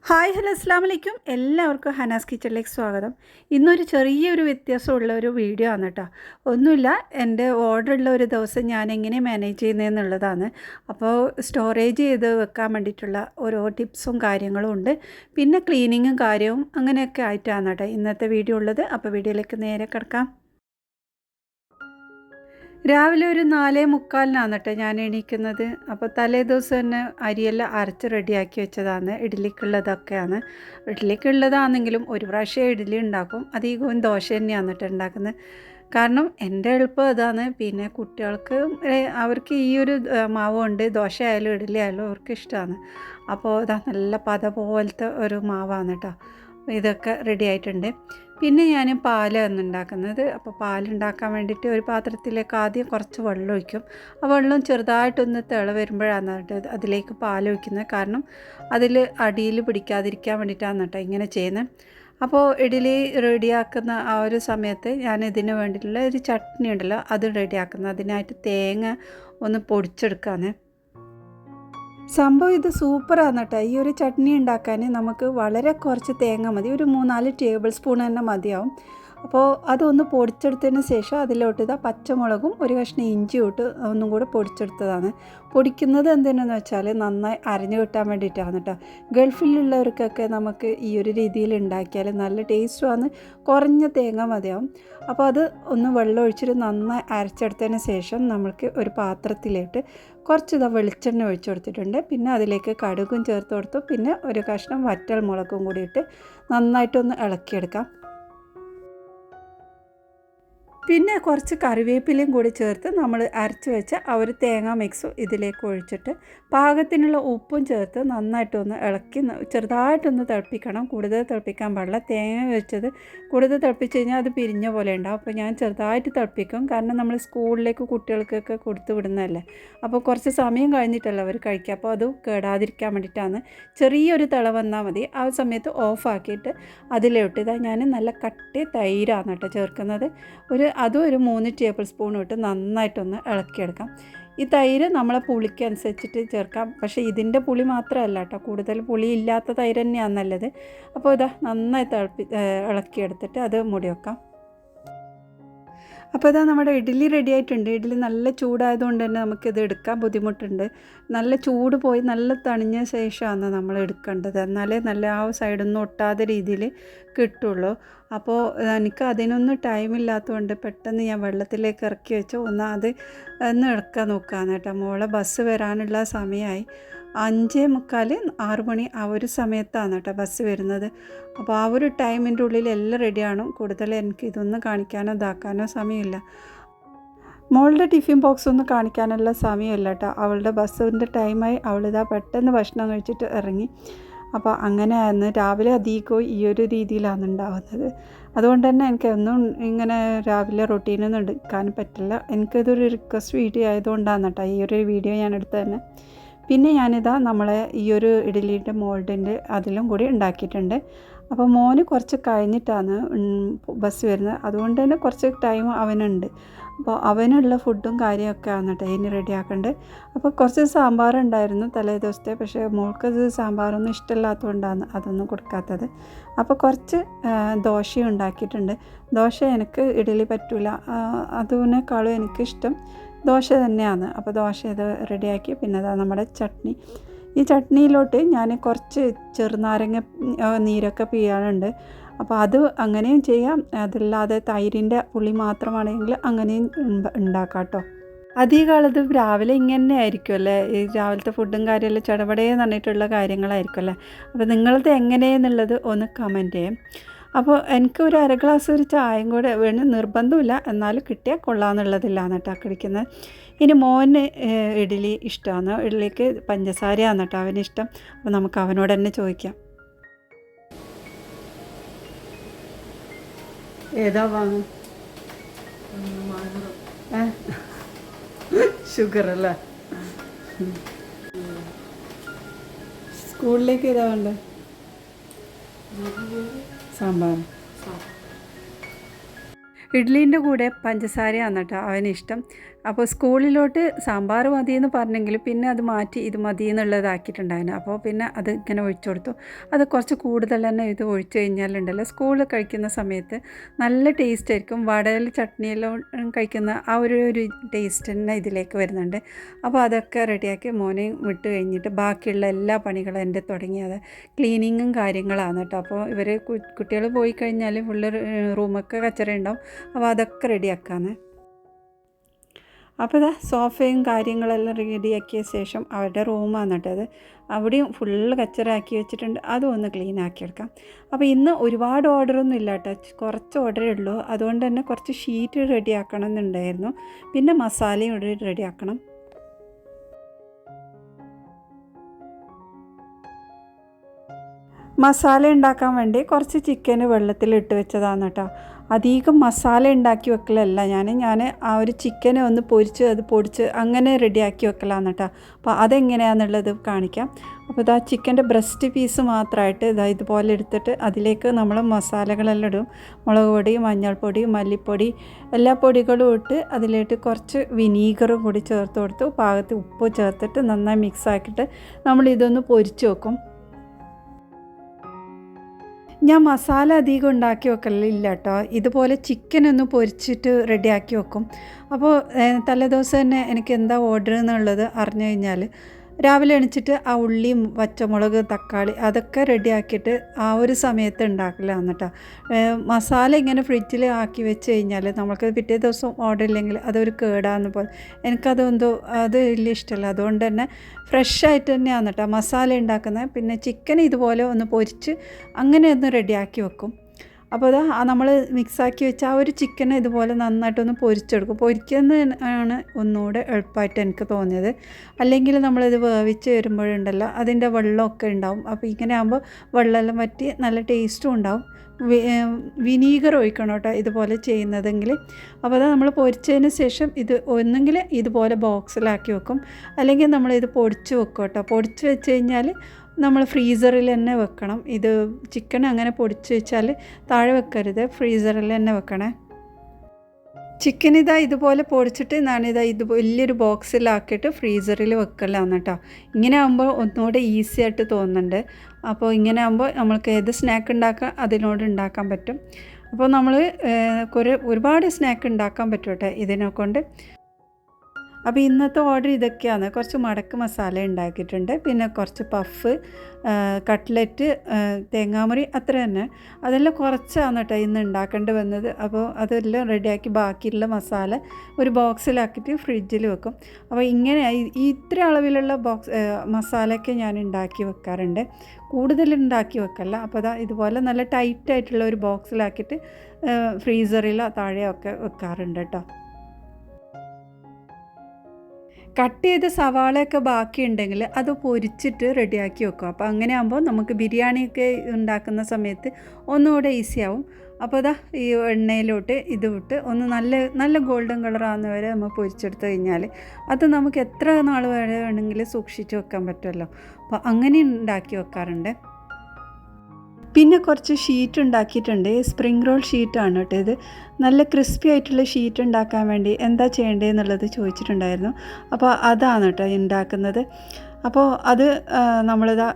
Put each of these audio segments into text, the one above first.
Hi hello അസ്സാം വലൈക്കും. എല്ലാവർക്കും ഹനാസ് കിച്ചണിലേക്ക് സ്വാഗതം. ഇന്നൊരു ചെറിയൊരു വ്യത്യാസമുള്ള ഒരു വീഡിയോ ആണ് കേട്ടോ. ഒന്നുമില്ല, എൻ്റെ ഓർഡറുള്ള ഒരു ദിവസം ഞാൻ എങ്ങനെ മാനേജ് ചെയ്യുന്നതെന്നുള്ളതാണ്. അപ്പോൾ സ്റ്റോറേജ് ചെയ്ത് വെക്കാൻ വേണ്ടിയിട്ടുള്ള ഓരോ ടിപ്സും കാര്യങ്ങളും ഉണ്ട്. പിന്നെ ക്ലീനിങ്ങും കാര്യവും അങ്ങനെയൊക്കെ ആയിട്ടാണ് കേട്ടോ ഇന്നത്തെ വീഡിയോ ഉള്ളത്. അപ്പോൾ വീഡിയോയിലേക്ക് നേരെ കിടക്കാം. രാവിലെ ഒരു 4:45 കേട്ടോ ഞാൻ എണീക്കുന്നത്. അപ്പോൾ തലേ ദിവസം തന്നെ അരിയെല്ലാം അരച്ച് റെഡിയാക്കി വെച്ചതാണ്. ഇഡ്ഡലിക്കുള്ളതൊക്കെയാണ്. ഇഡ്ഡലിക്കുള്ളതാണെങ്കിലും ഒരു പ്രാവശ്യം ഇഡ്ഡലി ഉണ്ടാക്കും, അധികവും ദോശ തന്നെയാണ് കേട്ടോ ഉണ്ടാക്കുന്നത്. കാരണം എൻ്റെ എളുപ്പം അതാണ്. പിന്നെ കുട്ടികൾക്ക് അവർക്ക് ഈ ഒരു മാവ് കൊണ്ട് ദോശ ആയാലും ഇഡ്ഡലി ആയാലും അവർക്ക് ഇഷ്ടമാണ്. അപ്പോൾ ഇതാ നല്ല പത പോലത്തെ ഒരു മാവാണ് കേട്ടോ. ഇതൊക്കെ റെഡി ആയിട്ടുണ്ട്. പിന്നെ ഞാൻ പാലാണ് ഉണ്ടാക്കുന്നത്. അപ്പോൾ പാലുണ്ടാക്കാൻ വേണ്ടിയിട്ട് ഒരു പാത്രത്തിലേക്ക് ആദ്യം കുറച്ച് വെള്ളം ഒഴിക്കും. ആ വെള്ളം ചെറുതായിട്ടൊന്ന് വരുമ്പോഴാണ് കേട്ടോ അതിലേക്ക് പാൽ ഒഴിക്കുന്നത്. കാരണം അതിൽ അടിയിൽ പിടിക്കാതിരിക്കാൻ വേണ്ടിയിട്ടാണ് കേട്ടോ ഇങ്ങനെ ചെയ്യുന്നത്. അപ്പോൾ ഇഡ്ഡലി റെഡിയാക്കുന്ന ആ ഒരു സമയത്ത് ഞാൻ ഇതിന് വേണ്ടിയിട്ടുള്ള ഒരു ചട്നി ഉണ്ടല്ലോ അത് റെഡിയാക്കുന്നത്. അതിനായിട്ട് തേങ്ങ ഒന്ന് പൊടിച്ചെടുക്കാണ്. സംഭവം ഇത് സൂപ്പറാണ് കേട്ടോ. ഈ ഒരു ചട്നി ഉണ്ടാക്കാൻ നമുക്ക് വളരെ കുറച്ച് തേങ്ങ മതി, ഒരു 3-4 ടേബിൾ സ്പൂൺ തന്നെ മതിയാവും. അപ്പോൾ അതൊന്ന് പൊടിച്ചെടുത്തതിന് ശേഷം അതിലോട്ട് ഇതാ പച്ചമുളകും ഒരു കഷ്ണം ഇഞ്ചിയും ഇട്ട് ഒന്നും കൂടെ പൊടിച്ചെടുത്തതാണ്. പൊടിക്കുന്നത് എന്തിനെന്ന് വെച്ചാൽ നന്നായി അരഞ്ഞു കിട്ടാൻ വേണ്ടിയിട്ടാണ് കേട്ടോ. ഗൾഫിലുള്ളവർക്കൊക്കെ നമുക്ക് ഈ ഒരു രീതിയിൽ ഉണ്ടാക്കിയാൽ നല്ല ടേസ്റ്റുമാണ്. കുറഞ്ഞ തേങ്ങ മതിയാവും. അപ്പോൾ അത് ഒന്ന് വെള്ളം ഒഴിച്ചിട്ട് നന്നായി അരച്ചെടുത്തതിന് ശേഷം നമ്മൾക്ക് ഒരു പാത്രത്തിലിട്ട് കുറച്ച് വെളിച്ചെണ്ണ ഒഴിച്ചു കൊടുത്തിട്ടുണ്ട്. പിന്നെ അതിലേക്ക് കടുകും ചേർത്ത് കൊടുത്തു. പിന്നെ ഒരു കഷ്ണം വറ്റൽ മുളകും കൂടി ഇട്ട് നന്നായിട്ടൊന്ന് ഇളക്കിയെടുക്കാം. പിന്നെ കുറച്ച് കറിവേപ്പിലയും കൂടി ചേർത്ത് നമ്മൾ അരച്ച് വെച്ച ആ ഒരു തേങ്ങ മിക്സും ഇതിലേക്ക് ഒഴിച്ചിട്ട് പാകത്തിനുള്ള ഉപ്പും ചേർത്ത് നന്നായിട്ടൊന്ന് ഇളക്കി ചെറുതായിട്ടൊന്ന് തിളപ്പിക്കണം. കൂടുതൽ തിളപ്പിക്കാൻ പാടില്ല. തേങ്ങ വെച്ചത് കൂടുതൽ തിളപ്പിച്ച് കഴിഞ്ഞാൽ അത് പിരിഞ്ഞ പോലെ ഉണ്ടാവും. അപ്പോൾ ഞാൻ ചെറുതായിട്ട് തിളപ്പിക്കും. കാരണം നമ്മൾ സ്കൂളിലേക്ക് കുട്ടികൾക്കൊക്കെ കൊടുത്തു വിടുന്നതല്ലേ. അപ്പോൾ കുറച്ച് സമയം കഴിഞ്ഞിട്ടല്ല അവർ കഴിക്കുക. അപ്പോൾ അത് കേടാതിരിക്കാൻ വേണ്ടിയിട്ടാണ്. ചെറിയൊരു തിള വന്നാൽ മതി. ആ സമയത്ത് ഓഫാക്കിയിട്ട് അതിലോട്ട് ഇതാ ഞാൻ നല്ല കട്ടി തൈരാണ് കേട്ടോ ചേർക്കുന്നത്. അതും ഒരു 3 ടേബിൾ സ്പൂൺ ഇട്ട് നന്നായിട്ടൊന്ന് ഇളക്കിയെടുക്കാം. ഈ തൈര് നമ്മളെ പുളിക്ക് അനുസരിച്ചിട്ട് ചേർക്കാം. പക്ഷേ ഇതിൻ്റെ പുളി മാത്രമല്ല കേട്ടോ, കൂടുതൽ പുളി ഇല്ലാത്ത തൈര് തന്നെയാണ് നല്ലത്. അപ്പോൾ ഇതാ നന്നായി ഇളക്കിയെടുത്തിട്ട് അത് മൂടി വെക്കാം. അപ്പോൾ ഇതാ നമ്മുടെ ഇഡ്ഡലി റെഡി ആയിട്ടുണ്ട്. ഇഡ്ഡലി നല്ല ചൂടായതുകൊണ്ട് തന്നെ നമുക്കിത് എടുക്കാൻ ബുദ്ധിമുട്ടുണ്ട്. നല്ല ചൂട് പോയി നല്ല തണിഞ്ഞ ശേഷമാണ് നമ്മൾ എടുക്കേണ്ടത്. എന്നാലേ നല്ല ആ സൈഡൊന്നും ഒട്ടാത്ത രീതിയിൽ കിട്ടുള്ളൂ. അപ്പോൾ എനിക്ക് അതിനൊന്നും ടൈമില്ലാത്തതുകൊണ്ട് പെട്ടെന്ന് ഞാൻ വെള്ളത്തിലേക്ക് ഇറക്കി വെച്ചു അത് എടുക്കാൻ നോക്കുകയാണ് കേട്ടോ. മോളെ ബസ് വരാനുള്ള സമയമായി. 5:45 6 മണി ആ ഒരു സമയത്താണ് കേട്ടോ ബസ് വരുന്നത്. അപ്പോൾ ആ ഒരു ടൈമിൻ്റെ ഉള്ളിൽ എല്ലാം റെഡിയാണ്. കൂടുതൽ എനിക്ക് ഇതൊന്നും കാണിക്കാനോ ഇതാക്കാനോ സമയമില്ല. മോളുടെ ടിഫിൻ ബോക്സ് ഒന്നും കാണിക്കാനുള്ള സമയമില്ല കേട്ടോ. അവളുടെ ബസ്സിൻ്റെ ടൈമായി. അവളിതാ പെട്ടെന്ന് ഭക്ഷണം കഴിച്ചിട്ട് ഇറങ്ങി. അപ്പോൾ അങ്ങനെയായിരുന്നു രാവിലെ അധികവും ഈ ഒരു രീതിയിലാണ് ഉണ്ടാവുന്നത്. അതുകൊണ്ട് തന്നെ എനിക്കൊന്നും ഇങ്ങനെ രാവിലെ റൊട്ടീനൊന്നും എടുക്കാൻ പറ്റില്ല. എനിക്കിതൊരു റിക്വസ്റ്റ് വീഡിയോ ആയതുകൊണ്ടാണ് കേട്ടോ ഈ ഒരു വീഡിയോ ഞാൻ എടുത്തത് തന്നെ. പിന്നെ ഞാനിതാ നമ്മളെ ഈ ഒരു ഇഡ്ഡലിയുടെ മോൾഡിൻ്റെ അതിലും കൂടി ഉണ്ടാക്കിയിട്ടുണ്ട്. അപ്പോൾ മോന് കുറച്ച് കഴിഞ്ഞിട്ടാണ് ബസ് വരുന്നത്. അതുകൊണ്ട് തന്നെ കുറച്ച് ടൈം അവനുണ്ട്. അപ്പോൾ അവനുള്ള ഫുഡും കാര്യമൊക്കെയാണ് കേട്ടോ ഇനി റെഡിയാക്കേണ്ടത്. അപ്പോൾ കുറച്ച് സാമ്പാറുണ്ടായിരുന്നു തലേ ദിവസത്തെ. പക്ഷേ മോൾക്കത് സാമ്പാറൊന്നും ഇഷ്ടമില്ലാത്തതുകൊണ്ടാണ് അതൊന്നും കൊടുക്കാത്തത്. അപ്പോൾ കുറച്ച് ദോശയും ഉണ്ടാക്കിയിട്ടുണ്ട്. ദോശ എനിക്ക് ഇഡ്ഡലി പറ്റില്ല. അതിനേക്കാളും എനിക്കിഷ്ടം ദോശ തന്നെയാണ്. അപ്പോൾ ദോശ ഇത് റെഡിയാക്കി. പിന്നെ അതാ നമ്മുടെ ചട്നി. ഈ ചട്നിയിലോട്ട് ഞാൻ കുറച്ച് ചെറുനാരങ്ങ നീരൊക്കെ പിഴിയാനുണ്ട്. അപ്പോൾ അത് അങ്ങനെയും ചെയ്യാം. അതല്ലാതെ തൈരിൻ്റെ പുളി മാത്രമാണെങ്കിൽ അങ്ങനെയും ഉണ്ടാക്കാം കേട്ടോ. അധികകാലത്ത് രാവിലെ ഇങ്ങനെ ആയിരിക്കും അല്ലേ, ഈ രാവിലത്തെ ഫുഡും കാര്യമെല്ലാം ചടപടയെന്ന് പറഞ്ഞിട്ടുള്ള കാര്യങ്ങളായിരിക്കും അല്ലേ. അപ്പോൾ നിങ്ങളത് എങ്ങനെയെന്നുള്ളത് ഒന്ന് കമൻറ്റ് ചെയ്യാം. അപ്പോൾ എനിക്ക് ഒരു 1/2 ഗ്ലാസ് ഒരു ചായയും കൂടെ വേണം, നിർബന്ധമില്ല. എന്നാലും കിട്ടിയാൽ കൊള്ളാമെന്നുള്ളതിലാണ് കേട്ടോ കുടിക്കുന്നത്. ഇനി മോന് ഇഡ്ഡലി ഇഷ്ടമാണ്. ഇഡ്ഡലിക്ക് പഞ്ചസാരയാണ് കേട്ടോ അവനിഷ്ടം. അപ്പോൾ നമുക്ക് അവനോട് തന്നെ ചോദിക്കാം. ഏതാ വാങ്ങും? ഷുഗർ അല്ലേ? സ്കൂളിലേക്ക് ഏതാ വേണ്ടത്? സാമ്പാർ. ഇഡ്ഡലീൻ്റെ കൂടെ പഞ്ചസാരയാണ് കേട്ടോ അവനിഷ്ടം. അപ്പോൾ സ്കൂളിലോട്ട് സാമ്പാർ മതിയെന്ന് പറഞ്ഞെങ്കിൽ പിന്നെ അത് മാറ്റി ഇത് മതി എന്നുള്ളതാക്കിയിട്ടുണ്ടായിരുന്നു. അപ്പോൾ പിന്നെ അത് ഇങ്ങനെ ഒഴിച്ചു കൊടുത്തു. അത് കുറച്ച് കൂടുതൽ തന്നെ ഇത് ഒഴിച്ചു കഴിഞ്ഞാലുണ്ടല്ലോ സ്കൂളിൽ കഴിക്കുന്ന സമയത്ത് നല്ല ടേസ്റ്റ് ആയിരിക്കും. വടയിൽ ചട്നിയെല്ലാം കഴിക്കുന്ന ആ ഒരു ടേസ്റ്റ് തന്നെ ഇതിലേക്ക് വരുന്നുണ്ട്. അപ്പോൾ അതൊക്കെ റെഡിയാക്കി മോനെ വിട്ട് കഴിഞ്ഞിട്ട് ബാക്കിയുള്ള എല്ലാ പണികളും എൻ്റെ തുടങ്ങിയത് ക്ലീനിങ്ങും കാര്യങ്ങളാണ് കേട്ടോ. അപ്പോൾ ഇവർ കുട്ടികൾ പോയി കഴിഞ്ഞാൽ ഫുള്ള് റൂമൊക്കെ കച്ചറ ഉണ്ടാവും. അപ്പോൾ അതൊക്കെ റെഡിയാക്കാന്ന്. അപ്പോൾ ഇതാ സോഫയും കാര്യങ്ങളെല്ലാം റെഡിയാക്കിയ ശേഷം അവരുടെ റൂമാണ് കേട്ടത്. അവിടെയും ഫുള്ള് കച്ചറാക്കി വെച്ചിട്ടുണ്ട്. അതും ഒന്ന് ക്ലീൻ ആക്കിയെടുക്കാം. അപ്പോൾ ഇന്ന് ഒരുപാട് ഓർഡറൊന്നും ഇല്ല കേട്ടോ, കുറച്ച് ഓർഡറേ ഉള്ളൂ. അതുകൊണ്ട് തന്നെ കുറച്ച് ഷീറ്റ് റെഡിയാക്കണം എന്നുണ്ടായിരുന്നു. പിന്നെ മസാലയും റെഡിയാക്കണം. മസാല ഉണ്ടാക്കാൻ വേണ്ടി കുറച്ച് ചിക്കൻ വെള്ളത്തിലിട്ട് വെച്ചതാണ് കേട്ടോ. അധികം മസാല ഉണ്ടാക്കി വെക്കലല്ല ഞാൻ ആ ഒരു ചിക്കനെ ഒന്ന് പൊരിച്ച് അത് പൊടിച്ച് അങ്ങനെ റെഡിയാക്കി വെക്കലാണ് കേട്ടോ. അപ്പോൾ അതെങ്ങനെയാണെന്നുള്ളത് കാണിക്കാം. അപ്പോൾ ഇതാ ചിക്കൻ്റെ ബ്രസ്റ്റ് പീസ് മാത്രമായിട്ട് ഇതുപോലെ എടുത്തിട്ട് അതിലേക്ക് നമ്മൾ മസാലകളെല്ലാം ഇടും. മുളക് പൊടി, മഞ്ഞൾപ്പൊടി, മല്ലിപ്പൊടി, എല്ലാ പൊടികളും ഇട്ട് അതിലേക്ക് കുറച്ച് വിനീഗറും കൂടി ചേർത്ത് കൊടുത്ത് പാകത്ത് ഉപ്പ് ചേർത്തിട്ട് നന്നായി മിക്സ് ആക്കിയിട്ട് നമ്മളിതൊന്ന് പൊരിച്ച് വെക്കും. ഞാൻ മസാല അധികം ഉണ്ടാക്കി വെക്കലില്ല കേട്ടോ. ഇതുപോലെ ചിക്കനൊന്ന് പൊരിച്ചിട്ട് റെഡിയാക്കി വെക്കും. അപ്പോൾ തലേദിവസം തന്നെ എനിക്ക് എന്താ ഓർഡർ എന്നുള്ളത് അറിഞ്ഞു കഴിഞ്ഞാൽ രാവിലെ എണീച്ചിട്ട് ആ ഉള്ളിയും പച്ചമുളക്, തക്കാളി അതൊക്കെ റെഡിയാക്കിയിട്ട് ആ ഒരു സമയത്ത് ഉണ്ടാക്കലാണ് കേട്ടോ. മസാല ഇങ്ങനെ ഫ്രിഡ്ജിൽ ആക്കി വെച്ച് കഴിഞ്ഞാൽ നമുക്ക് പിറ്റേ ദിവസം ഓർഡർ ഇല്ലെങ്കിൽ അതൊരു കേടാന്ന് പോലെ എനിക്കതെന്തോ അത് വലിയ ഇഷ്ടമല്ല. അതുകൊണ്ട് തന്നെ ഫ്രഷായിട്ട് തന്നെയാണ് കേട്ടോ മസാല ഉണ്ടാക്കുന്നത്. പിന്നെ ചിക്കൻ ഇതുപോലെ ഒന്ന് പൊരിച്ച് അങ്ങനെ ഒന്ന് റെഡിയാക്കി വെക്കും. അപ്പോൾ അത് നമ്മൾ മിക്സാക്കി വെച്ച ആ ഒരു ചിക്കനെ ഇതുപോലെ നന്നായിട്ടൊന്ന് പൊരിച്ചെടുക്കും. പൊരിക്കുന്നത് ആണ് ഒന്നുകൂടെ എളുപ്പമായിട്ട് എനിക്ക് തോന്നിയത്. അല്ലെങ്കിൽ നമ്മളിത് വേവിച്ച് വരുമ്പോഴുണ്ടല്ലോ അതിൻ്റെ വെള്ളമൊക്കെ ഉണ്ടാവും. അപ്പോൾ ഇങ്ങനെ ആകുമ്പോൾ വെള്ളമെല്ലാം വറ്റി നല്ല ടേസ്റ്റും ഉണ്ടാവും. വിനീഗർ ഒഴിക്കണം കേട്ടോ ഇതുപോലെ ചെയ്യുന്നതെങ്കിൽ. അപ്പോൾ അത് നമ്മൾ പൊരിച്ചതിന് ശേഷം ഇത് ഒന്നെങ്കിൽ ഇതുപോലെ ബോക്സിലാക്കി വെക്കും, അല്ലെങ്കിൽ നമ്മളിത് പൊടിച്ച് വെക്കും കേട്ടോ. പൊടിച്ച് വെച്ച് കഴിഞ്ഞാൽ നമ്മൾ ഫ്രീസറിൽ തന്നെ വെക്കണം. ഇത് ചിക്കൻ അങ്ങനെ പൊടിച്ച് വെച്ചാൽ താഴെ വെക്കരുത്, ഫ്രീസറിൽ തന്നെ വെക്കണേ. ചിക്കൻ ഇതുപോലെ പൊടിച്ചിട്ട് ഞാനിത് വലിയൊരു ബോക്സിലാക്കിയിട്ട് ഫ്രീസറിൽ വെക്കലാണ് കേട്ടോ. ഇങ്ങനെ ആകുമ്പോൾ ഒന്നുകൂടെ ഈസി ആയിട്ട് തോന്നുന്നുണ്ട്. അപ്പോൾ ഇങ്ങനെ ആകുമ്പോൾ നമ്മൾക്ക് ഏത് സ്നാക്ക് ഉണ്ടാക്കാം അതിനോട് ഉണ്ടാക്കാൻ പറ്റും. അപ്പോൾ നമ്മൾ ഒരുപാട് സ്നാക്ക് ഉണ്ടാക്കാൻ പറ്റും കേട്ടോ ഇതിനെ കൊണ്ട്. അപ്പോൾ ഇന്നത്തെ ഓർഡർ ഇതൊക്കെയാണ്. കുറച്ച് മടക്ക് മസാല ഉണ്ടാക്കിയിട്ടുണ്ട്, പിന്നെ കുറച്ച് പഫ്, കട്ട്ലറ്റ്, തേങ്ങാമുറി, അത്ര തന്നെ. അതെല്ലാം കുറച്ചാണ് കേട്ടോ ഇന്ന് ഉണ്ടാക്കേണ്ടി വന്നത്. അപ്പോൾ അതെല്ലാം റെഡിയാക്കി ബാക്കിയുള്ള മസാല ഒരു ബോക്സിലാക്കിയിട്ട് ഫ്രിഡ്ജിൽ വെക്കും. അപ്പോൾ ഇങ്ങനെ ഇത്ര അളവിലുള്ള മസാലയൊക്കെ ഞാൻ ഉണ്ടാക്കി വെക്കാറുണ്ട്, കൂടുതൽ ഉണ്ടാക്കി വെക്കല്ല. അപ്പോൾ ഇതുപോലെ നല്ല ടൈറ്റായിട്ടുള്ള ഒരു ബോക്സിലാക്കിയിട്ട് ഫ്രീസറിലോ താഴെയൊക്കെ വെക്കാറുണ്ട് കേട്ടോ. കട്ട് ചെയ്ത സവാളയൊക്കെ ബാക്കിയുണ്ടെങ്കിൽ അത് പൊരിച്ചിട്ട് റെഡിയാക്കി വെക്കും. അപ്പോൾ അങ്ങനെ ആകുമ്പോൾ നമുക്ക് ബിരിയാണിയൊക്കെ ഉണ്ടാക്കുന്ന സമയത്ത് ഒന്നുകൂടെ ഈസിയാവും. അപ്പോൾ ഈ എണ്ണയിലോട്ട് ഇത് വിട്ട് ഒന്ന് നല്ല ഗോൾഡൻ കളറാകുന്ന വരെ നമ്മൾ പൊരിച്ചെടുത്ത് കഴിഞ്ഞാൽ അത് നമുക്ക് എത്ര നാൾ വരെ വേണമെങ്കിൽ സൂക്ഷിച്ച് വെക്കാൻ പറ്റുമല്ലോ. അപ്പോൾ അങ്ങനെ ഉണ്ടാക്കി വെക്കാറുണ്ട്. പിന്നെ കുറച്ച് ഷീറ്റ് ഉണ്ടാക്കിയിട്ടുണ്ട്. സ്പ്രിംഗ് റോൾ ഷീറ്റാണ് കേട്ടോ ഇത്. നല്ല ക്രിസ്പി ആയിട്ടുള്ള ഷീറ്റ് ഉണ്ടാക്കാൻ വേണ്ടി എന്താ ചെയ്യേണ്ടതെന്നുള്ളത് ചോദിച്ചിട്ടുണ്ടായിരുന്നു. അപ്പോൾ അതാണ് കേട്ടോ ഉണ്ടാക്കുന്നത്. അപ്പോൾ അത് നമ്മളിതാ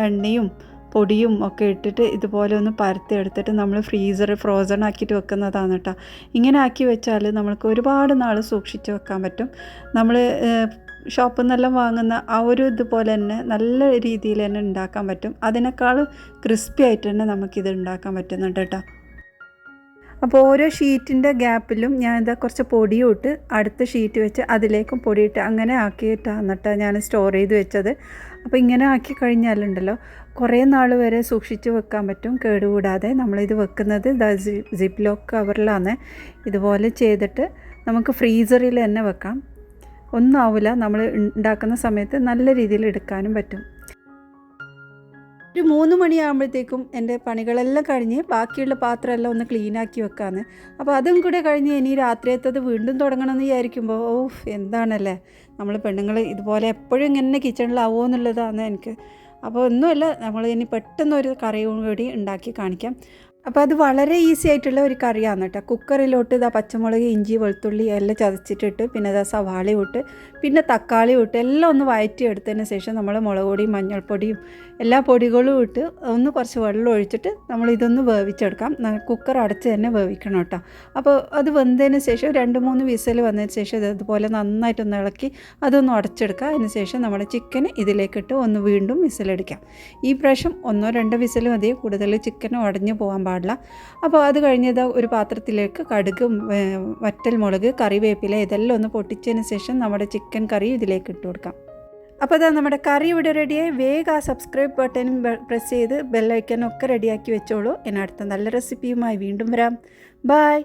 എണ്ണയും പൊടിയും ഒക്കെ ഇട്ടിട്ട് ഇതുപോലെ ഒന്ന് പരത്തി എടുത്തിട്ട് നമ്മൾ ഫ്രോസൺ ആക്കിയിട്ട് വെക്കുന്നതാണ് കേട്ടോ. ഇങ്ങനെ ആക്കി വെച്ചാൽ നമ്മൾക്ക് ഒരുപാട് നാൾ സൂക്ഷിച്ച് വെക്കാൻ പറ്റും. നമ്മൾ ഷോപ്പിൽ നിന്നെല്ലാം വാങ്ങുന്ന ആ ഒരു ഇതുപോലെ തന്നെ നല്ല രീതിയിൽ തന്നെ ഉണ്ടാക്കാൻ പറ്റും. അതിനേക്കാൾ ക്രിസ്പി ആയിട്ട് തന്നെ നമുക്കിത് ഉണ്ടാക്കാൻ പറ്റുന്നുണ്ട് കേട്ടോ. അപ്പോൾ ഓരോ ഷീറ്റിൻ്റെ ഗ്യാപ്പിലും ഞാൻ കുറച്ച് പൊടിയും ഇട്ട് അടുത്ത ഷീറ്റ് വെച്ച് അതിലേക്കും പൊടിയിട്ട് അങ്ങനെ ആക്കിയിട്ടാണ് കേട്ടോ ഞാൻ സ്റ്റോർ ചെയ്ത് വെച്ചത്. അപ്പോൾ ഇങ്ങനെ ആക്കി കഴിഞ്ഞാലുണ്ടല്ലോ കുറേ നാൾ വരെ സൂക്ഷിച്ച് വെക്കാൻ പറ്റും കേടുകൂടാതെ. നമ്മളിത് വെക്കുന്നത് സിപ്പ് ലോക്ക് കവറിലാണ്. ഇതുപോലെ ചെയ്തിട്ട് നമുക്ക് ഫ്രീസറിൽ തന്നെ വെക്കാം. ഒന്നും ആവില്ല, നമ്മൾ ഉണ്ടാക്കുന്ന സമയത്ത് നല്ല രീതിയിൽ എടുക്കാനും പറ്റും. ഒരു 3 മണിയാകുമ്പോഴത്തേക്കും എൻ്റെ പണികളെല്ലാം കഴിഞ്ഞ് ബാക്കിയുള്ള പാത്രമെല്ലാം ഒന്ന് ക്ലീനാക്കി വെക്കാമെന്ന്. അപ്പോൾ അതും കൂടെ കഴിഞ്ഞ് ഇനി രാത്രിയത്തത് വീണ്ടും തുടങ്ങണമെന്ന് വിചാരിക്കുമ്പോൾ എന്താണല്ലേ നമ്മൾ പെണ്ണുങ്ങൾ ഇതുപോലെ എപ്പോഴും ഇങ്ങനെ കിച്ചണിലാവുമോ എന്നുള്ളതാണ് എനിക്ക്. അപ്പോൾ ഒന്നുമല്ല, നമ്മൾ ഇനി പെട്ടെന്നൊരു കറിയും കൂടി ഉണ്ടാക്കി കാണിക്കാം. അപ്പോൾ അത് വളരെ ഈസി ആയിട്ടുള്ള ഒരു കറിയാണ് കേട്ടോ. കുക്കറിലോട്ട് ഇതാ പച്ചമുളക്, ഇഞ്ചി, വെളുത്തുള്ളി എല്ലാം ചതച്ചിട്ടിട്ട് പിന്നെ ഇതാ സവാള ഇട്ട് പിന്നെ തക്കാളി ഇട്ട് എല്ലാം ഒന്ന് വഴറ്റിയെടുത്തതിന് ശേഷം നമ്മൾ മുളക് പൊടിയും മഞ്ഞൾപ്പൊടിയും എല്ലാ പൊടികളും ഇട്ട് ഒന്ന് കുറച്ച് വെള്ളം ഒഴിച്ചിട്ട് നമ്മൾ ഇതൊന്ന് വേവിച്ചെടുക്കാം. കുക്കർ അടച്ച് തന്നെ വേവിക്കണം കേട്ടോ. അപ്പോൾ അത് വെന്തതിന് ശേഷം 2-3 വിസിൽ വന്നതിന് ശേഷം ഇതുപോലെ നന്നായിട്ടൊന്ന് ഇളക്കി അതൊന്ന് ഉടച്ചെടുക്കുക. അതിന് ശേഷം നമ്മുടെ ചിക്കൻ ഇതിലേക്കിട്ട് ഒന്ന് വീണ്ടും വിസിലടിക്കാം. ഈ പ്രാവശ്യം 1-2 വിസിൽ മതി, കൂടുതൽ ചിക്കൻ ഉടഞ്ഞു പോകാൻ പാടില്ല. അപ്പോൾ അത് കഴിഞ്ഞത് ഒരു പാത്രത്തിലേക്ക് കടുക്, വറ്റൽ മുളക്, കറിവേപ്പില ഇതെല്ലാം ഒന്ന് പൊട്ടിച്ചതിന് ശേഷം നമ്മുടെ ചിക്കൻ കറി ഇതിലേക്ക് ഇട്ട് കൊടുക്കാം. അപ്പോൾ അതാ നമ്മുടെ കറി ഇവിടെ റെഡിയായി. വേഗം ആ സബ്സ്ക്രൈബ് ബട്ടനും പ്രസ് ചെയ്ത് ബെല്ലൈക്കനൊക്കെ റെഡിയാക്കി വെച്ചോളൂ. ഇനി അടുത്ത നല്ല റെസിപ്പിയുമായി വീണ്ടും വരാം. ബായ്.